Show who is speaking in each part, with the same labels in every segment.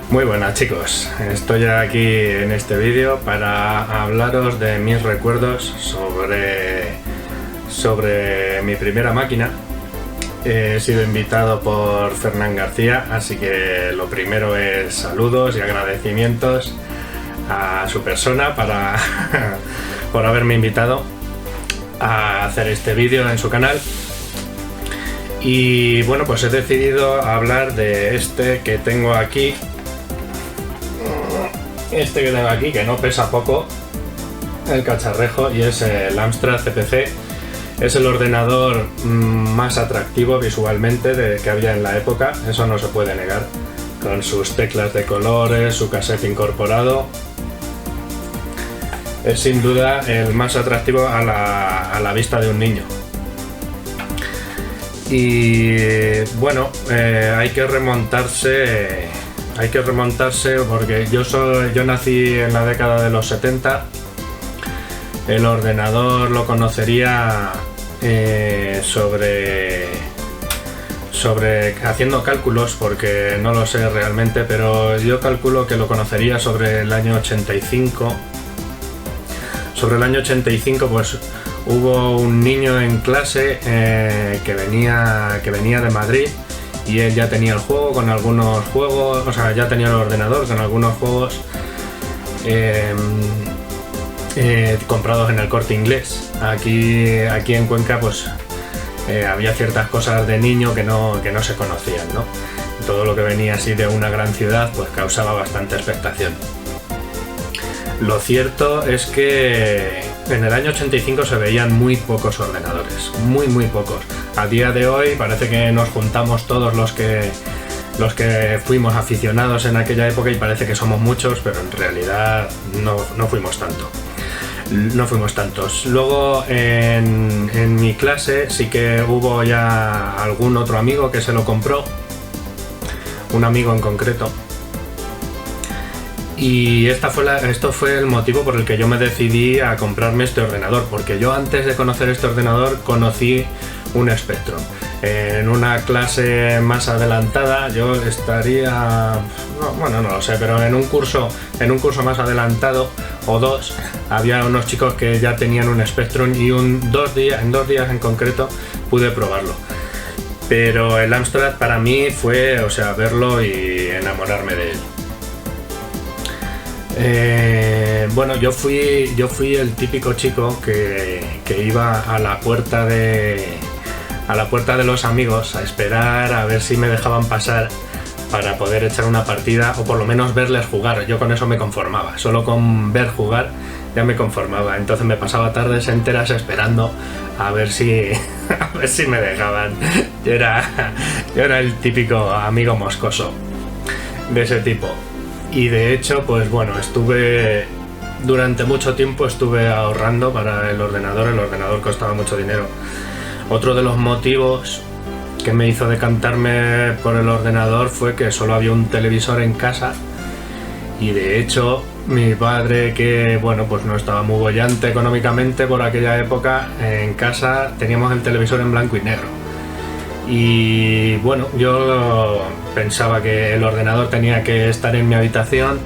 Speaker 1: Muy buenas chicos, estoy aquí en este vídeo para hablaros de mis recuerdos sobre mi primera máquina. He sido invitado por Fernán García, así que lo primero es saludos y agradecimientos a su persona por haberme invitado a hacer este vídeo en su canal. Y bueno, pues he decidido hablar de este que tengo aquí. Que no pesa poco el cacharrejo, y es el Amstrad CPC. Es el ordenador más atractivo visualmente que había en la época, eso no se puede negar, con sus teclas de colores, su cassette incorporado. Es sin duda el más atractivo a la vista de un niño. Y bueno, hay que remontarse porque yo nací en la década de los 70. El ordenador lo conocería haciendo cálculos, porque no lo sé realmente, pero yo calculo que lo conocería sobre el año 85. Sobre el año 85 pues hubo un niño en clase que venía de Madrid, y él ya tenía el juego con algunos juegos, o sea, ya tenía el ordenador con algunos juegos comprados en el Corte Inglés. Aquí en Cuenca pues había ciertas cosas de niño que no se conocían, ¿no? Todo lo que venía así de una gran ciudad pues causaba bastante expectación. Lo cierto es que en el año 85 se veían muy pocos ordenadores, muy pocos. A día de hoy parece que nos juntamos todos los que fuimos aficionados en aquella época y parece que somos muchos, pero en realidad no fuimos tantos. Luego en mi clase sí que hubo ya algún otro amigo que se lo compró, un amigo en concreto. Y esto fue el motivo por el que yo me decidí a comprarme este ordenador, porque yo antes de conocer este ordenador conocí un Spectrum. En una clase más adelantada yo estaría, no lo sé, pero en un curso más adelantado o dos, había unos chicos que ya tenían un Spectrum, y en 2 días en concreto pude probarlo. Pero el Amstrad para mí fue, o sea, verlo y enamorarme de él. Bueno, yo fui el típico chico que iba a la puerta de los amigos a esperar a ver si me dejaban pasar para poder echar una partida, o por lo menos verles jugar. Yo con eso me conformaba, solo con ver jugar ya me conformaba. Entonces me pasaba tardes enteras esperando a ver si me dejaban. Yo era el típico amigo moscoso de ese tipo. Y de hecho, pues bueno, durante mucho tiempo estuve ahorrando para el ordenador costaba mucho dinero. Otro de los motivos que me hizo decantarme por el ordenador fue que solo había un televisor en casa, y de hecho mi padre, que bueno, pues no estaba muy boyante económicamente por aquella época, en casa teníamos el televisor en blanco y negro. Y bueno, yo pensaba que el ordenador tenía que estar en mi habitación,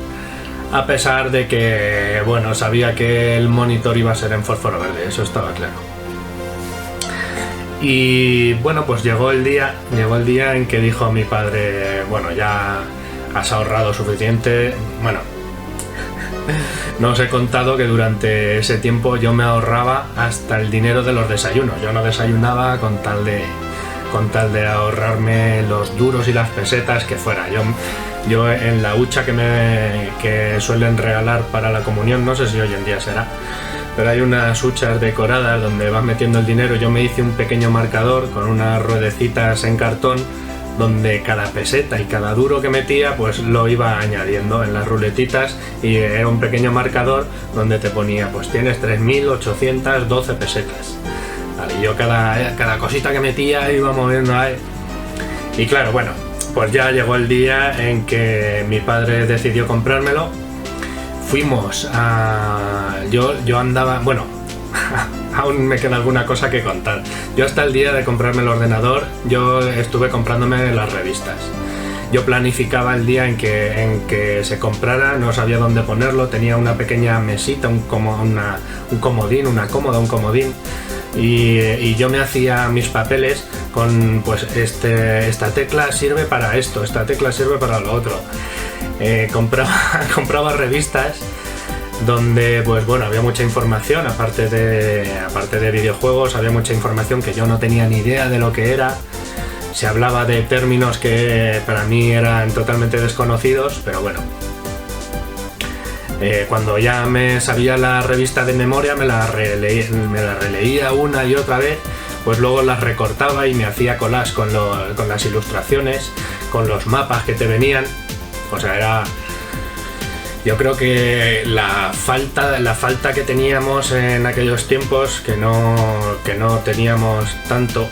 Speaker 1: a pesar de que, bueno, sabía que el monitor iba a ser en fósforo verde, eso estaba claro. Y bueno, pues llegó el día en que dijo mi padre: bueno, ya has ahorrado suficiente. Bueno, no os he contado que durante ese tiempo yo me ahorraba hasta el dinero de los desayunos. Yo no desayunaba con tal de ahorrarme los duros y las pesetas que fuera. Yo en la hucha que suelen regalar para la comunión, no sé si hoy en día será, pero hay unas huchas decoradas donde vas metiendo el dinero. Yo me hice un pequeño marcador con unas ruedecitas en cartón, donde cada peseta y cada duro que metía pues lo iba añadiendo en las ruletitas, y era un pequeño marcador donde te ponía pues tienes 3.812 pesetas. Y yo cada cosita que metía iba moviendo ahí. Y claro, bueno, pues ya llegó el día en que mi padre decidió comprármelo. Fuimos a... Yo andaba... Bueno, aún me queda alguna cosa que contar. Yo hasta el día de comprarme el ordenador, yo estuve comprándome las revistas. yo planificaba el día en que se comprara, no sabía dónde ponerlo, tenía una pequeña mesita, un comodín, una cómoda, un comodín, y yo me hacía mis papeles con pues esta tecla sirve para esto, esta tecla sirve para lo otro. Compraba revistas donde pues bueno, había mucha información, aparte de videojuegos, había mucha información que yo no tenía ni idea de lo que era. Se hablaba de términos que para mí eran totalmente desconocidos, pero bueno, cuando ya me sabía la revista de memoria, me la releía una y otra vez, pues luego las recortaba y me hacía collage con las ilustraciones, con los mapas que te venían. O sea, yo creo que la falta que teníamos en aquellos tiempos, que no teníamos tanto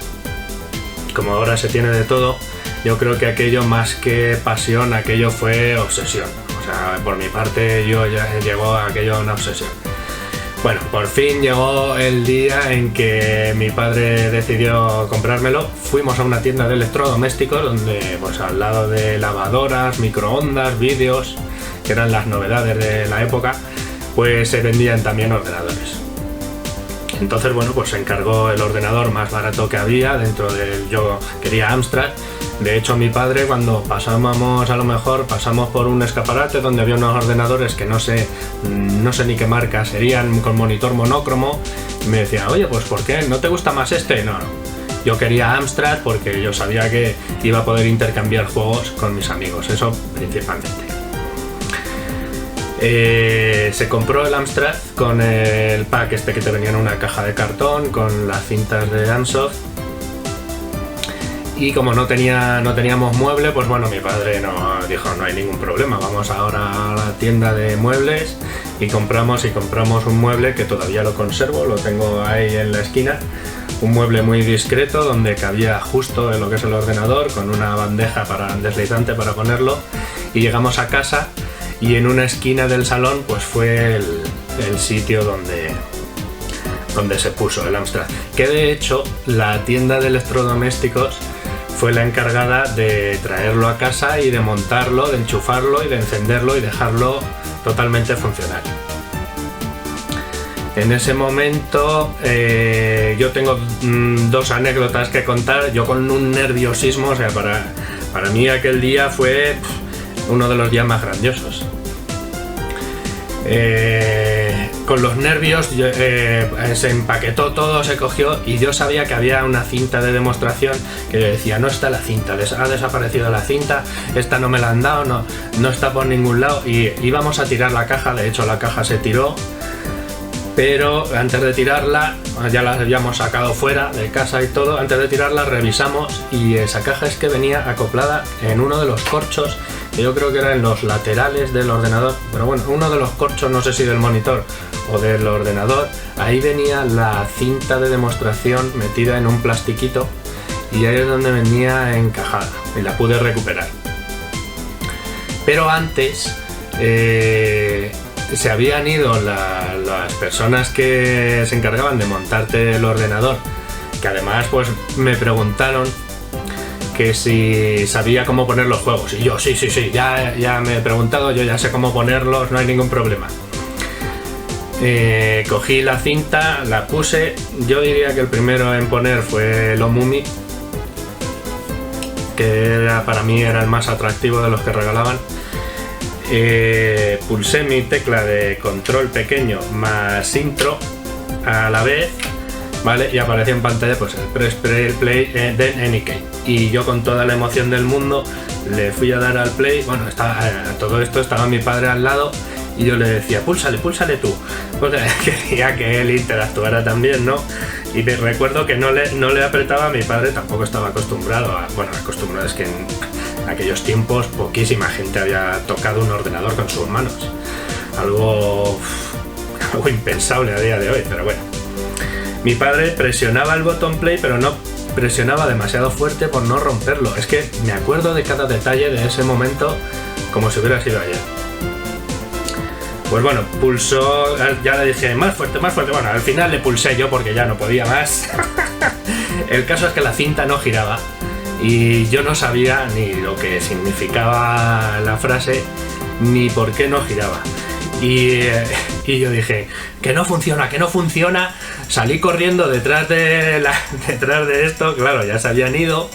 Speaker 1: como ahora se tiene de todo, yo creo que aquello más que pasión, aquello fue obsesión. O sea, por mi parte llegó aquello a una obsesión. Bueno, por fin llegó el día en que mi padre decidió comprármelo. Fuimos a una tienda de electrodomésticos donde pues al lado de lavadoras, microondas, vídeos, que eran las novedades de la época, pues se vendían también ordenadores. Entonces, bueno, pues se encargó el ordenador más barato que había dentro del... Yo quería Amstrad. De hecho, mi padre, cuando pasamos por un escaparate donde había unos ordenadores que no sé ni qué marca serían, con monitor monócromo, y me decía, oye, pues ¿por qué? ¿No te gusta más este? No. Yo quería Amstrad porque yo sabía que iba a poder intercambiar juegos con mis amigos, eso principalmente. Se compró el Amstrad con el pack que te venía en una caja de cartón con las cintas de Ansoft, y como no teníamos mueble, pues bueno, mi padre dijo no hay ningún problema, vamos ahora a la tienda de muebles y compramos un mueble que todavía lo conservo, lo tengo ahí en la esquina, un mueble muy discreto donde cabía justo en lo que es el ordenador, con una bandeja deslizante para ponerlo, y llegamos a casa. Y en una esquina del salón pues fue el sitio donde se puso el Amstrad, que de hecho la tienda de electrodomésticos fue la encargada de traerlo a casa y de montarlo, de enchufarlo y de encenderlo y dejarlo totalmente funcional. En ese momento yo tengo dos anécdotas que contar, yo con un nerviosismo, o sea, para mí aquel día fue uno de los días más grandiosos. Con los nervios se empaquetó todo, se cogió, y yo sabía que había una cinta de demostración que yo decía, no está la cinta, ha desaparecido la cinta, esta no me la han dado, no está por ningún lado, y íbamos a tirar la caja. De hecho la caja se tiró, pero antes de tirarla, ya la habíamos sacado fuera de casa y todo, antes de tirarla revisamos y esa caja es que venía acoplada en uno de los corchos, que yo creo que era en los laterales del ordenador, pero bueno, uno de los corchos, no sé si del monitor o del ordenador, ahí venía la cinta de demostración metida en un plastiquito y ahí es donde venía encajada y la pude recuperar. Pero antes se habían ido las personas que se encargaban de montarte el ordenador, que además pues me preguntaron que si sabía cómo poner los juegos, y yo sí, ya me he preguntado, yo ya sé cómo ponerlos, no hay ningún problema. Cogí la cinta, la puse, yo diría que el primero en poner fue el Omumi, que para mí era el más atractivo de los que regalaban. Pulsé mi tecla de control pequeño más intro a la vez, ¿vale? Y apareció en pantalla pues el press play then any key, y yo con toda la emoción del mundo le fui a dar al play. Bueno, todo esto estaba mi padre al lado y yo le decía, púlsale tú, pues quería que él interactuara también, ¿no? Y me recuerdo que no le apretaba. Mi padre tampoco estaba acostumbrado es que en aquellos tiempos poquísima gente había tocado un ordenador con sus manos, algo impensable a día de hoy, pero bueno. Mi padre presionaba el botón play, pero no presionaba demasiado fuerte por no romperlo. Es que me acuerdo de cada detalle de ese momento como si hubiera sido ayer. Pues bueno, pulsó, ya le dije más fuerte, bueno, al final le pulsé yo porque ya no podía más. El caso es que la cinta no giraba y yo no sabía ni lo que significaba la frase ni por qué no giraba. Y yo dije, que no funciona. Salí corriendo detrás de esto, claro, ya se habían ido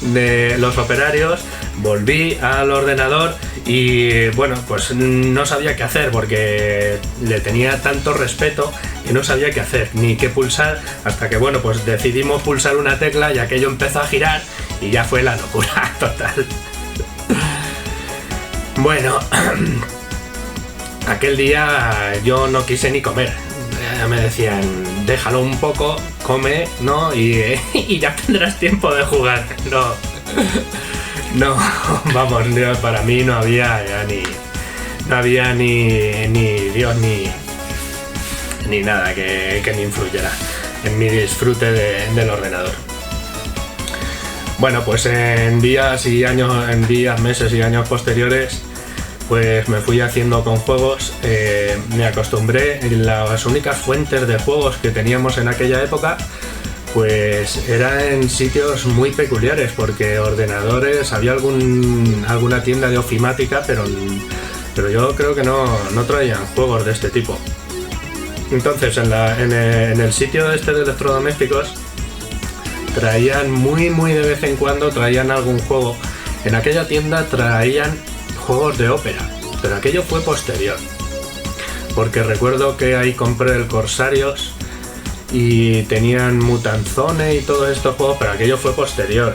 Speaker 1: de los operarios. Volví al ordenador y bueno, pues no sabía qué hacer porque le tenía tanto respeto que no sabía qué hacer ni qué pulsar, hasta que bueno, pues decidimos pulsar una tecla y aquello empezó a girar y ya fue la locura total. Bueno, aquel día yo no quise ni comer. Me decían, déjalo un poco, come, ¿no? Y ya tendrás tiempo de jugar. No, vamos, para mí no había ya ni Dios ni nada que me influyera en mi disfrute del ordenador. Bueno, pues en días, meses y años posteriores, pues me fui haciendo con juegos. Me acostumbré. Las únicas fuentes de juegos que teníamos en aquella época pues era en sitios muy peculiares, porque ordenadores, había alguna tienda de ofimática, pero yo creo que no traían juegos de este tipo. Entonces en el sitio este de electrodomésticos traían muy de vez en cuando traían algún juego. En aquella tienda traían juegos de Opera, pero aquello fue posterior, porque recuerdo que ahí compré el Corsarios y tenían Mutanzone y todos estos juegos, pero aquello fue posterior.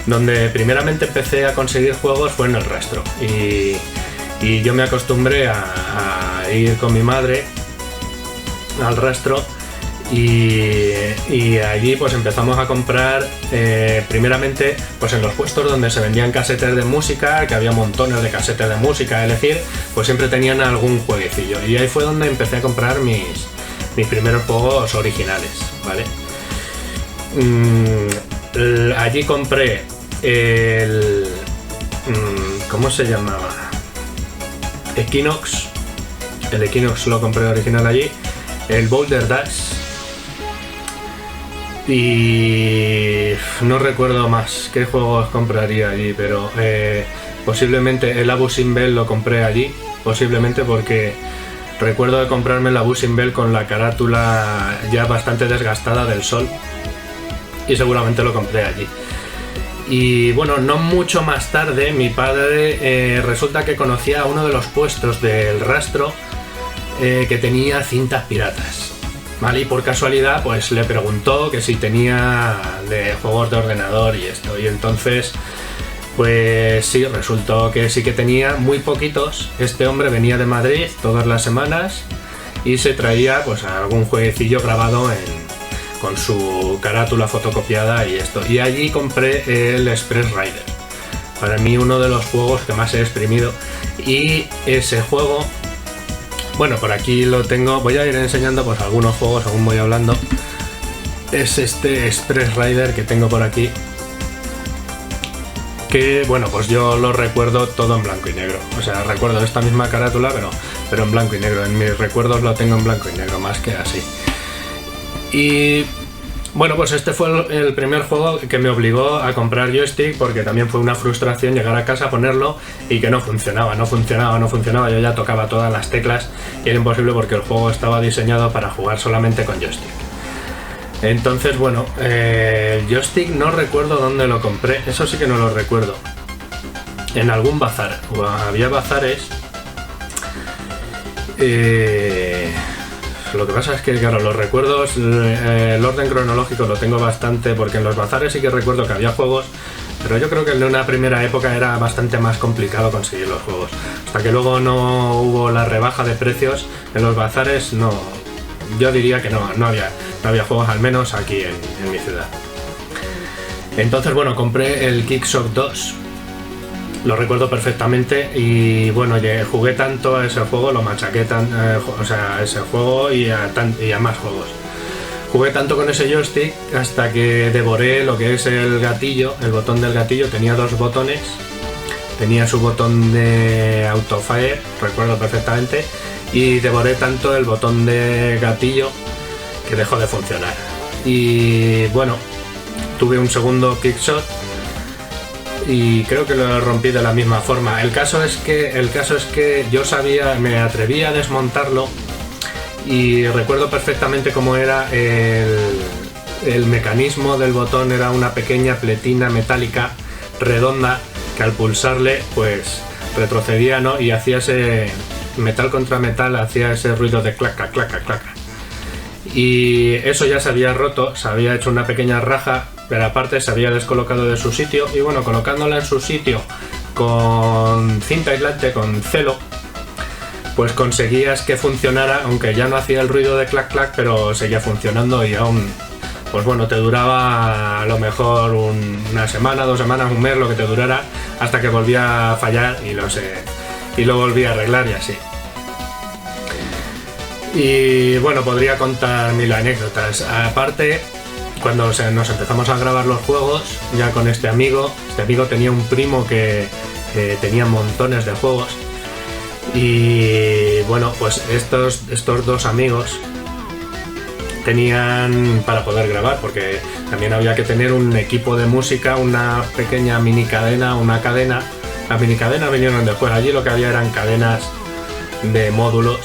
Speaker 1: Donde primeramente empecé a conseguir juegos fue en el Rastro, y yo me acostumbré a ir con mi madre al Rastro, y allí pues empezamos a comprar primeramente pues en los puestos donde se vendían casetes de música, que había montones de casetes de música a elegir, pues siempre tenían algún jueguecillo, y ahí fue donde empecé a comprar mis primeros juegos originales, ¿vale? Allí compré el... ¿cómo se llamaba? Equinox. El Equinox lo compré original allí. El Boulder Dash. Y no recuerdo más qué juegos compraría allí, pero posiblemente el Abu Simbel lo compré allí, posiblemente porque recuerdo de comprarme el Abu Simbel con la carátula ya bastante desgastada del sol, y seguramente lo compré allí. Y bueno, no mucho más tarde mi padre resulta que conocía a uno de los puestos del Rastro que tenía cintas piratas, ¿vale? Y por casualidad pues le preguntó que si tenía de juegos de ordenador y esto, y entonces pues sí, resultó que sí que tenía muy poquitos. Este hombre venía de Madrid todas las semanas y se traía pues algún jueguecillo grabado con su carátula fotocopiada y esto. Y allí compré el Express Rider, para mí uno de los juegos que más he exprimido. Y ese juego, bueno, por aquí lo tengo, voy a ir enseñando pues algunos juegos según voy hablando. Es este Express Rider que tengo por aquí, que bueno, pues yo lo recuerdo todo en blanco y negro. O sea, recuerdo esta misma carátula, pero en blanco y negro. En mis recuerdos lo tengo en blanco y negro, más que así. Y bueno, pues este fue el primer juego que me obligó a comprar joystick, porque también fue una frustración llegar a casa, ponerlo y que no funcionaba. Yo ya tocaba todas las teclas y era imposible, porque el juego estaba diseñado para jugar solamente con joystick. Entonces, bueno, el joystick no recuerdo dónde lo compré, eso sí que no lo recuerdo. En algún bazar, había bazares. Lo que pasa es que, claro, los recuerdos, el orden cronológico lo tengo bastante, porque en los bazares sí que recuerdo que había juegos, pero yo creo que en una primera época era bastante más complicado conseguir los juegos. Hasta que luego no hubo la rebaja de precios, en los bazares no, yo diría que no había juegos, al menos aquí en mi ciudad. Entonces, bueno, compré el Kickshot 2, lo recuerdo perfectamente, y bueno, jugué tanto a ese juego, lo machaqué a ese juego y a más juegos. Jugué tanto con ese joystick hasta que devoré lo que es el gatillo, el botón del gatillo. Tenía dos botones, tenía su botón de autofire, recuerdo perfectamente, y devoré tanto el botón de gatillo que dejó de funcionar. Y bueno, tuve un segundo kickshot y creo que lo rompí de la misma forma. El caso es que yo me atreví a desmontarlo y recuerdo perfectamente cómo era el mecanismo del botón. Era una pequeña pletina metálica redonda que al pulsarle pues retrocedía, ¿no? Y hacía ese metal contra metal, hacía ese ruido de claca, claca, claca. Y eso ya se había roto, se había hecho una pequeña raja, pero aparte se había descolocado de su sitio. Y bueno, colocándola en su sitio con cinta aislante, con celo, pues conseguías que funcionara, aunque ya no hacía el ruido de clac clac, pero seguía funcionando y aún, pues bueno, te duraba a lo mejor una semana, 2 semanas, un mes, lo que te durara, hasta que volvía a fallar y lo volví a arreglar y así. Y bueno, podría contar 1000 anécdotas. Aparte, cuando nos empezamos a grabar los juegos, ya con este amigo tenía un primo que tenía montones de juegos. Y bueno, pues estos 2 amigos tenían para poder grabar, porque también había que tener un equipo de música, una pequeña mini cadena, una cadena. Las mini cadenas vinieron después, allí lo que había eran cadenas de módulos.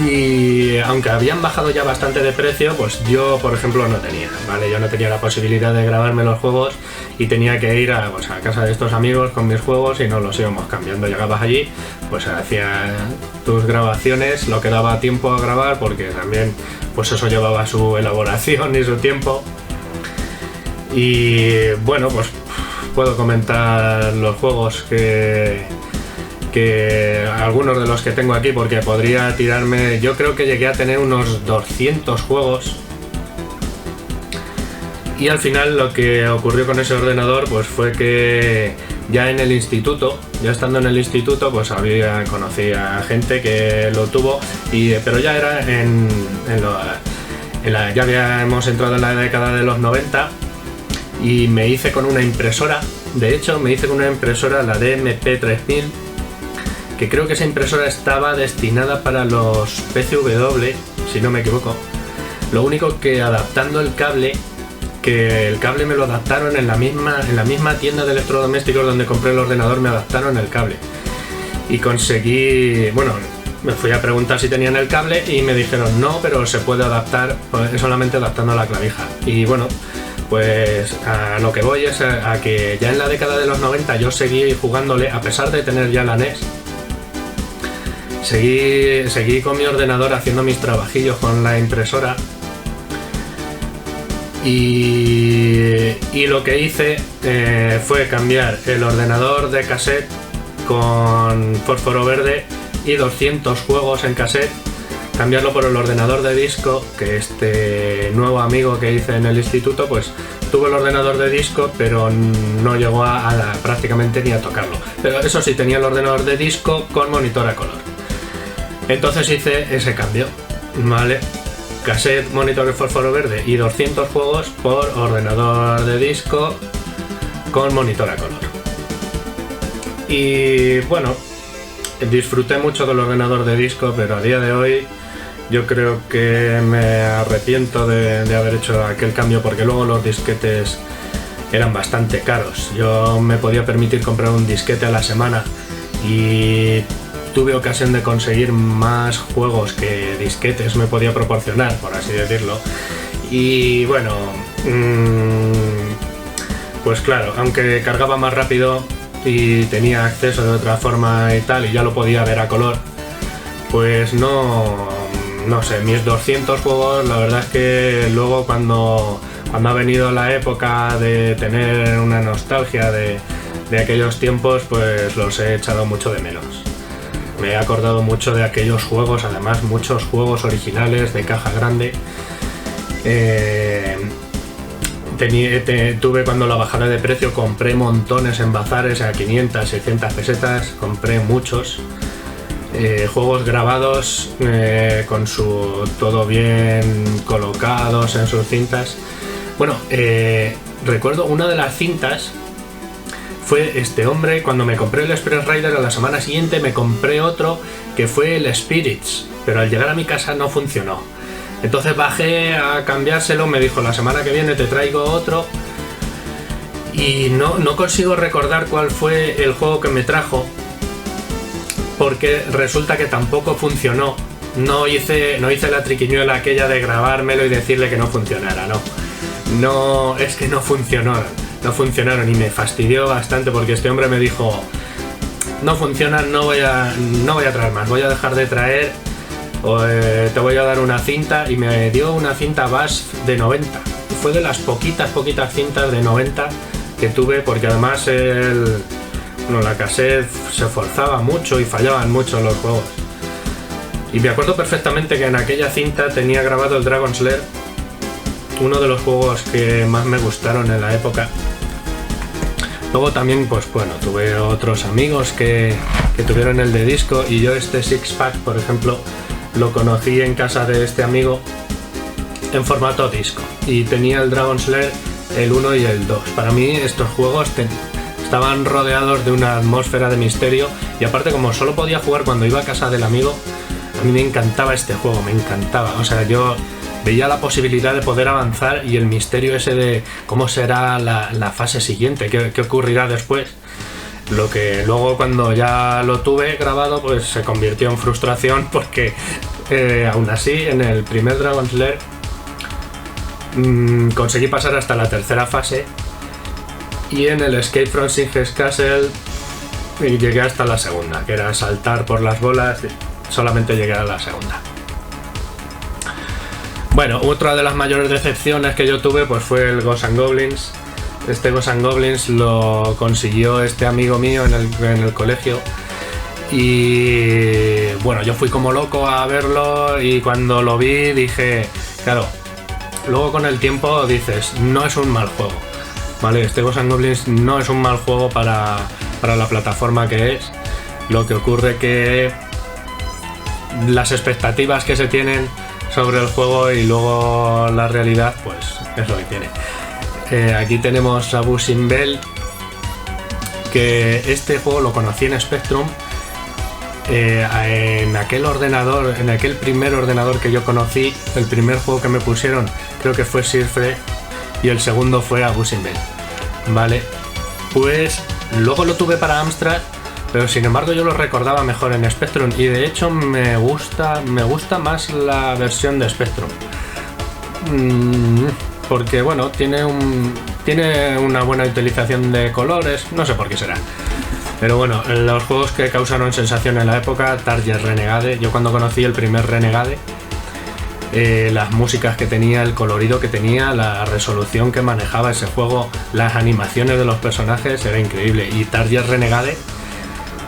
Speaker 1: Y aunque habían bajado ya bastante de precio, pues yo por ejemplo no tenía, ¿vale? Yo no tenía la posibilidad de grabarme los juegos y tenía que ir a casa de estos amigos con mis juegos y nos los íbamos cambiando. Llegabas allí, pues hacías tus grabaciones, lo que daba tiempo a grabar, porque también pues eso llevaba su elaboración y su tiempo. Y bueno, pues puedo comentar los juegos que algunos de los que tengo aquí, porque podría tirarme. Yo creo que llegué a tener unos 200 juegos, y al final lo que ocurrió con ese ordenador pues fue que ya en el instituto, ya estando en el instituto, pues conocí a gente que lo tuvo, pero ya era ya habíamos entrado en la década de los 90 y me hice con una impresora. De hecho, me hice con una impresora, la DMP3000, que creo que esa impresora estaba destinada para los PCW, si no me equivoco. Lo único que adaptando el cable, que el cable me lo adaptaron en la misma tienda de electrodomésticos donde compré el ordenador, me adaptaron el cable. Y conseguí, bueno, me fui a preguntar si tenían el cable y me dijeron no, pero se puede adaptar solamente adaptando la clavija. Y bueno, pues a lo que voy es a que ya en la década de los 90 yo seguí jugándole, a pesar de tener ya la NES. Seguí con mi ordenador haciendo mis trabajillos con la impresora y lo que hice fue cambiar el ordenador de cassette con fósforo verde y 200 juegos en cassette, cambiarlo por el ordenador de disco, que este nuevo amigo que hice en el instituto pues tuvo el ordenador de disco, pero no llegó prácticamente ni a tocarlo. Pero eso sí, tenía el ordenador de disco con monitor a color. Entonces hice ese cambio, ¿vale? Cassette, monitor de fósforo verde y 200 juegos por ordenador de disco con monitor a color. Y bueno, disfruté mucho del ordenador de disco, pero a día de hoy yo creo que me arrepiento de haber hecho aquel cambio, porque luego los disquetes eran bastante caros. Yo me podía permitir comprar un disquete a la semana y tuve ocasión de conseguir más juegos que disquetes me podía proporcionar, por así decirlo. Y bueno, pues claro, aunque cargaba más rápido y tenía acceso de otra forma y tal, y ya lo podía ver a color, pues no sé, mis 200 juegos, la verdad es que luego cuando ha venido la época de tener una nostalgia de aquellos tiempos, pues los he echado mucho de menos. Me he acordado mucho de aquellos juegos, además muchos juegos originales de caja grande. Tuve cuando la bajada de precio, compré montones en bazares a 500, 600 pesetas, compré muchos juegos grabados con todo bien colocados en sus cintas. Bueno, recuerdo una de las cintas. Fue este hombre, cuando me compré el Express Rider, a la semana siguiente me compré otro que fue el Spirits, pero al llegar a mi casa no funcionó. Entonces bajé a cambiárselo, me dijo la semana que viene te traigo otro. Y no consigo recordar cuál fue el juego que me trajo, porque resulta que tampoco funcionó. No hice la triquiñuela aquella de grabármelo y decirle que no funcionara, no, es que no funcionaron y me fastidió bastante, porque este hombre me dijo, no funcionan, no voy a traer más, voy a dejar de traer, te voy a dar una cinta, y me dio una cinta Bass de 90. Fue de las poquitas cintas de 90 que tuve, porque además la cassette se forzaba mucho y fallaban mucho los juegos. Y me acuerdo perfectamente que en aquella cinta tenía grabado el Dragon's Lair, uno de los juegos que más me gustaron en la época. Luego también, pues bueno, tuve otros amigos que tuvieron el de disco, y yo este Six Pack, por ejemplo, lo conocí en casa de este amigo en formato disco, y tenía el Dragon's Lair, el 1 y el 2. Para mí estos juegos estaban rodeados de una atmósfera de misterio, y aparte, como solo podía jugar cuando iba a casa del amigo, a mí me encantaba este juego, me encantaba. O sea, yo veía la posibilidad de poder avanzar y el misterio ese de cómo será la fase siguiente, qué ocurrirá después. Lo que luego, cuando ya lo tuve grabado, pues se convirtió en frustración, porque aún así en el primer Dragon's Lair conseguí pasar hasta la tercera fase, y en el Escape from Singe's Castle llegué hasta la segunda, que era saltar por las bolas. Solamente llegué a la segunda. Bueno, otra de las mayores decepciones que yo tuve pues fue el Ghosts 'n Goblins. Este Ghosts 'n Goblins lo consiguió este amigo mío en el colegio, y bueno, yo fui como loco a verlo, y cuando lo vi dije, claro, luego con el tiempo dices, no es un mal juego, ¿vale? Este Ghosts 'n Goblins no es un mal juego para la plataforma que es. Lo que ocurre que las expectativas que se tienen sobre el juego y luego la realidad, pues es lo que tiene. Aquí tenemos a Buzzing Bell, que este juego lo conocí en Spectrum, en aquel primer ordenador que yo conocí. El primer juego que me pusieron creo que fue Sirfre, y el segundo fue a Buzzing Bell, ¿vale? Pues luego lo tuve para Amstrad, pero sin embargo yo lo recordaba mejor en Spectrum, y de hecho me gusta más la versión de Spectrum, porque bueno, tiene una buena utilización de colores, no sé por qué será. Pero bueno, los juegos que causaron sensación en la época, Target Renegade. Yo cuando conocí el primer Renegade, las músicas que tenía, el colorido que tenía, la resolución que manejaba ese juego, las animaciones de los personajes, era increíble. Y Target Renegade,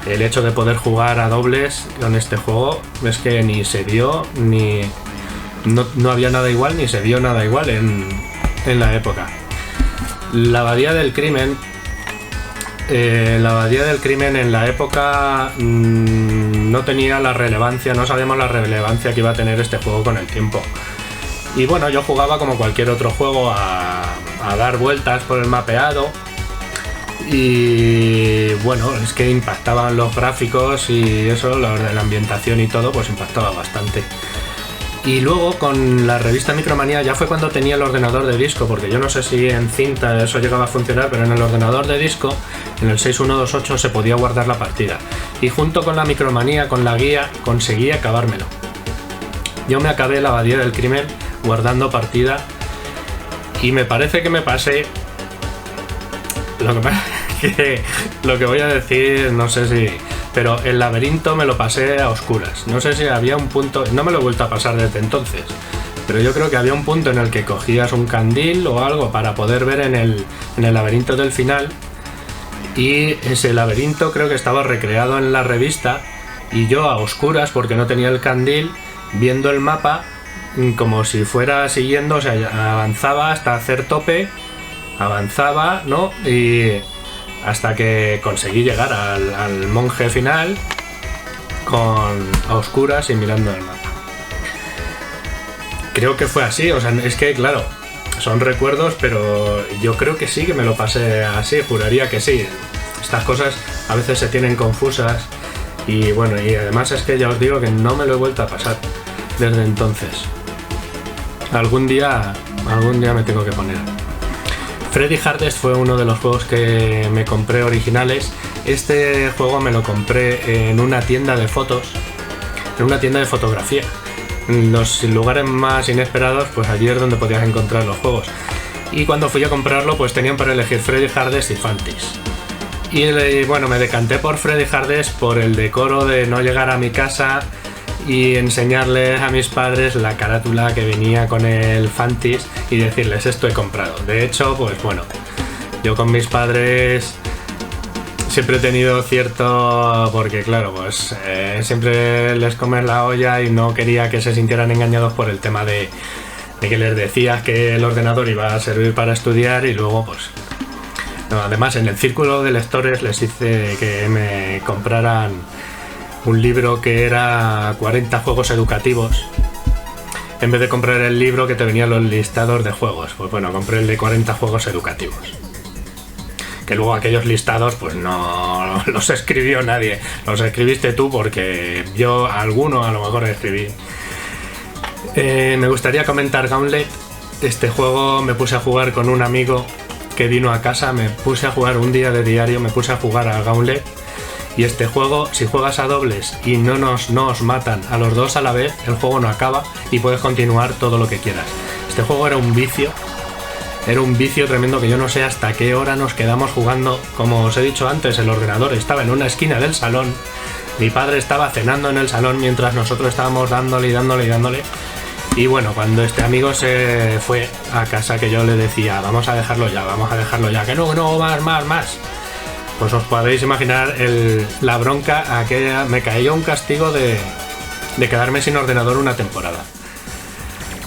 Speaker 1: el hecho de poder jugar a dobles con este juego, es que ni se vio, no había nada igual, ni se vio nada igual en la época. La Abadía del Crimen en la época no tenía la relevancia, no sabíamos la relevancia que iba a tener este juego con el tiempo. Y bueno, yo jugaba como cualquier otro juego a dar vueltas por el mapeado, y bueno, es que impactaban los gráficos y eso, la ambientación y todo, pues impactaba bastante. Y luego con la revista Micromanía ya fue cuando tenía el ordenador de disco, porque yo no sé si en cinta eso llegaba a funcionar, pero en el ordenador de disco, en el 6128, se podía guardar la partida, y junto con la Micromanía, con la guía, conseguí acabármelo. Yo me acabé la Abadía del Crimen guardando partida, y me parece que me pasé, lo que voy a decir, no sé si, pero el laberinto me lo pasé a oscuras. No sé si había un punto, no me lo he vuelto a pasar desde entonces, pero yo creo que había un punto en el que cogías un candil o algo para poder ver en el laberinto del final, y ese laberinto creo que estaba recreado en la revista, y yo a oscuras, porque no tenía el candil, viendo el mapa como si fuera siguiendo, o sea, avanzaba hasta hacer tope, avanzaba, ¿no? Y hasta que conseguí llegar al monje final a oscuras y mirando el mapa. Creo que fue así, o sea, es que claro, son recuerdos, pero yo creo que sí que me lo pasé así, juraría que sí. Estas cosas a veces se tienen confusas, y bueno, y además es que ya os digo que no me lo he vuelto a pasar desde entonces. algún día me tengo que poner. Freddy Hardest fue uno de los juegos que me compré originales. Este juego me lo compré en una tienda de fotos, en una tienda de fotografía. En los lugares más inesperados, pues allí es donde podías encontrar los juegos. Y cuando fui a comprarlo, pues tenían para elegir Freddy Hardest y Fantis. Y bueno, me decanté por Freddy Hardest por el decoro de no llegar a mi casa y enseñarles a mis padres la carátula que venía con el Fantis y decirles esto he comprado. De hecho, pues bueno, yo con mis padres siempre he tenido cierto, porque claro, pues siempre les comes la olla y no quería que se sintieran engañados por el tema de que les decías que el ordenador iba a servir para estudiar y luego pues no, además en el círculo de lectores les hice que me compraran un libro que era 40 juegos educativos en vez de comprar el libro que te venían los listados de juegos. Pues bueno, compré el de 40 juegos educativos, que luego aquellos listados pues no los escribió nadie, los escribiste tú, porque yo alguno a lo mejor escribí. Me gustaría comentar Gauntlet. Este juego me puse a jugar con un amigo que vino a casa, me puse a jugar un día de diario, me puse a jugar a Gauntlet. Y este juego, si juegas a dobles y no os matan a los dos a la vez, el juego no acaba y puedes continuar todo lo que quieras. Este juego era un vicio tremendo, que yo no sé hasta qué hora nos quedamos jugando. Como os he dicho antes, el ordenador estaba en una esquina del salón, mi padre estaba cenando en el salón mientras nosotros estábamos dándole. Y bueno, cuando este amigo se fue a casa, que yo le decía, vamos a dejarlo ya, que no, más. Pues os podéis imaginar la bronca aquella. Me caía un castigo de quedarme sin ordenador una temporada.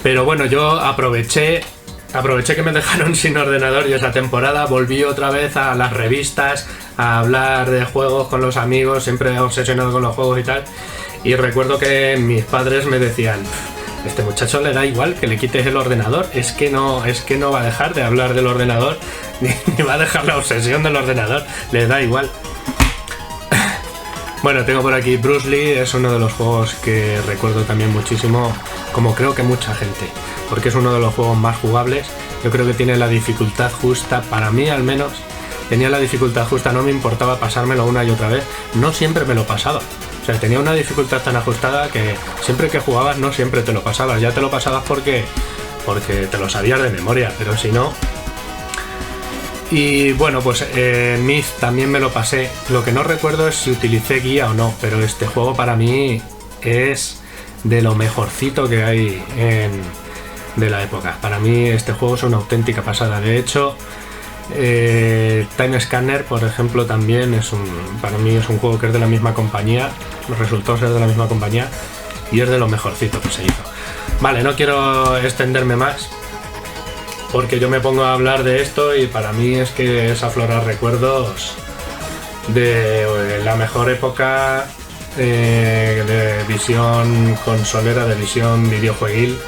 Speaker 1: Pero bueno, yo aproveché que me dejaron sin ordenador y esa temporada volví otra vez a las revistas, a hablar de juegos con los amigos, siempre obsesionado con los juegos y tal. Y recuerdo que mis padres me decían, este muchacho le da igual que le quites el ordenador, es que no va a dejar de hablar del ordenador, ni va a dejar la obsesión del ordenador, le da igual. Bueno, tengo por aquí Bruce Lee, es uno de los juegos que recuerdo también muchísimo, como creo que mucha gente, porque es uno de los juegos más jugables. Yo creo que tiene la dificultad justa, para mí al menos, tenía la dificultad justa, no me importaba pasármelo una y otra vez, no siempre me lo pasaba. O sea, tenía una dificultad tan ajustada que siempre que jugabas no siempre te lo pasabas. Ya te lo pasabas porque te lo sabías de memoria, pero si no... Y bueno, pues Myth también me lo pasé. Lo que no recuerdo es si utilicé guía o no, pero este juego para mí es de lo mejorcito que hay de la época. Para mí este juego es una auténtica pasada. De hecho, Time Scanner, por ejemplo, también para mí es un juego que es de la misma compañía, resultó ser de la misma compañía y es de lo mejorcito que se hizo. Vale, no quiero extenderme más porque yo me pongo a hablar de esto y para mí es que es aflorar recuerdos de la mejor época de visión consolera, de visión videojueguil.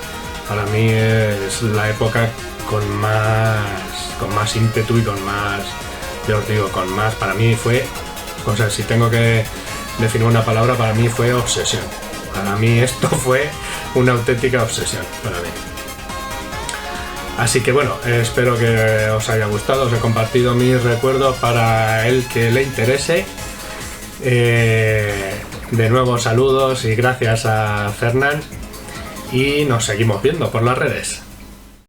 Speaker 1: Para mí es la época con más ímpetu y con más, yo os digo, con más, para mí fue, o sea, si tengo que definir una palabra, para mí fue obsesión. Para mí esto fue una auténtica obsesión, para mí. Así que bueno, espero que os haya gustado, os he compartido mis recuerdos para el que le interese. De nuevo, saludos y gracias a Fernán y nos seguimos viendo por las redes.